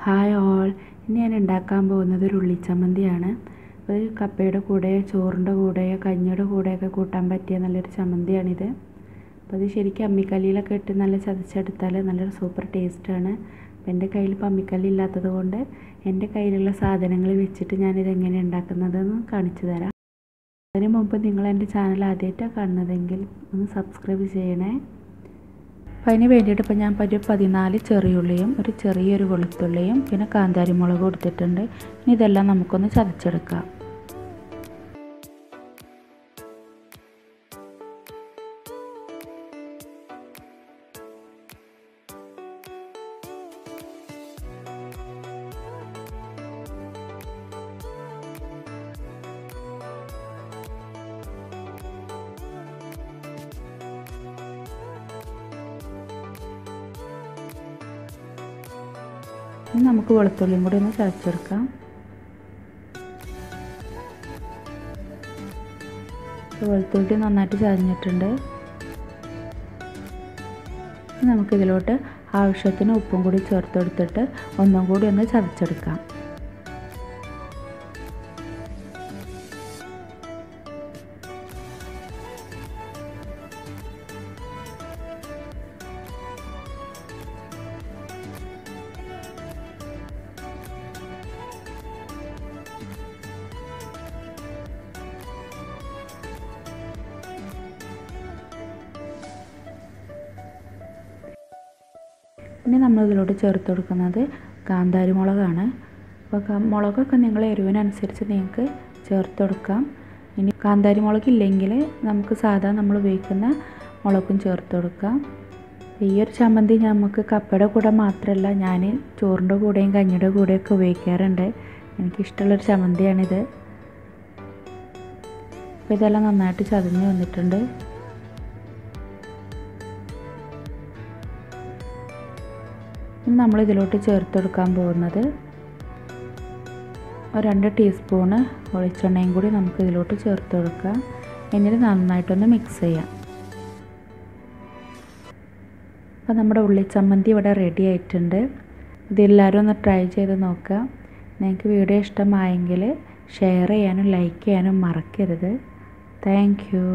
Hi all, ഇന്ന് ഞാൻ ഉണ്ടാക്കാൻ പോകുന്നത് ഒരു ഉള്ളിച്ചമ്മന്തിയാണ്. ഒരു കപ്പയുടെ കൂടെയോ ചോറിൻ്റെ കൂടെയോ കഞ്ഞിയുടെ കൂടെയൊക്കെ കൂട്ടാൻ പറ്റിയ നല്ലൊരു ചമ്മന്തിയാണിത്. അപ്പോൾ ഇത് ശരിക്കും അമ്മിക്കല്ലിലൊക്കെ ഇട്ട് നല്ല ചതച്ചെടുത്താൽ നല്ലൊരു സൂപ്പർ ടേസ്റ്റാണ്. അപ്പോൾ എൻ്റെ കയ്യിൽ ഇപ്പോൾ അമ്മിക്കല്ല് ഇല്ലാത്തത് കൊണ്ട് എൻ്റെ കയ്യിലുള്ള സാധനങ്ങൾ വെച്ചിട്ട് ഞാനിത് എങ്ങനെ ഉണ്ടാക്കുന്നതെന്ന് കാണിച്ചു തരാം. അതിന് മുമ്പ് നിങ്ങൾ എൻ്റെ ചാനൽ ആദ്യമായിട്ടാണ് കാണുന്നതെങ്കിൽ ഒന്ന് സബ്സ്ക്രൈബ് ചെയ്യണേ. അപ്പോൾ അതിന് വേണ്ടിയിട്ട് ഇപ്പോൾ ഞാൻ 14 ചെറിയുള്ളിയും ഒരു ചെറിയൊരു വെളുത്തുള്ളിയും പിന്നെ കാന്താരി മുളകും എടുത്തിട്ടുണ്ട്. ഇനി ഇതെല്ലാം നമുക്കൊന്ന് ചതച്ചെടുക്കാം. ഇനി നമുക്ക് വെളുത്തുള്ളിയും കൂടി ഒന്ന് ചതച്ചെടുക്കാം. വെളുത്തുള്ളി നന്നായിട്ട് ചതഞ്ഞിട്ടുണ്ട്. നമുക്കിതിലോട്ട് ആവശ്യത്തിന് ഉപ്പും കൂടി ചേർത്തെടുത്തിട്ട് ഒന്നും കൂടി ഒന്ന് ചതച്ചെടുക്കാം. ഇനി നമ്മളിതിലോട്ട് ചേർത്ത് കൊടുക്കുന്നത് കാന്താരി മുളകാണ്. അപ്പോൾ മുളകൊക്കെ നിങ്ങൾ എരിവിനനുസരിച്ച് നിങ്ങൾക്ക് ചേർത്ത് കൊടുക്കാം. ഇനി കാന്താരി മുളകില്ലെങ്കിൽ നമുക്ക് സാധാ നമ്മൾ ഉപയോഗിക്കുന്ന മുളകും ചേർത്ത് കൊടുക്കാം. ഈ ഒരു ചമ്മന്തി നമുക്ക് കപ്പയുടെ കൂടെ മാത്രമല്ല, ഞാൻ ചോറിൻ്റെ കൂടെയും കഞ്ഞിയുടെ കൂടെയൊക്കെ ഉപയോഗിക്കാറുണ്ട്. എനിക്കിഷ്ടമുള്ളൊരു ചമ്മന്തിയാണിത്. അപ്പോൾ ഇതെല്ലാം നന്നായിട്ട് ചതഞ്ഞ് വന്നിട്ടുണ്ട്. ഇനി നമ്മളിതിലോട്ട് ചേർത്തെടുക്കാൻ പോകുന്നത് 2 ടീസ്പൂണ് വെളിച്ചെണ്ണയും കൂടി നമുക്ക് ഇതിലോട്ട് ചേർത്ത് കൊടുക്കാം. എന്നിട്ട് നന്നായിട്ടൊന്ന് മിക്സ് ചെയ്യാം. അപ്പോൾ നമ്മുടെ ഉള്ളിച്ചമ്മന്തി ഇവിടെ റെഡി ആയിട്ടുണ്ട്. ഇതെല്ലാവരും ഒന്ന് ട്രൈ ചെയ്ത് നോക്കുക. നിങ്ങൾക്ക് വീഡിയോ ഇഷ്ടമായെങ്കിൽ ഷെയർ ചെയ്യാനും ലൈക്ക് ചെയ്യാനും മറക്കരുത്. Thank you.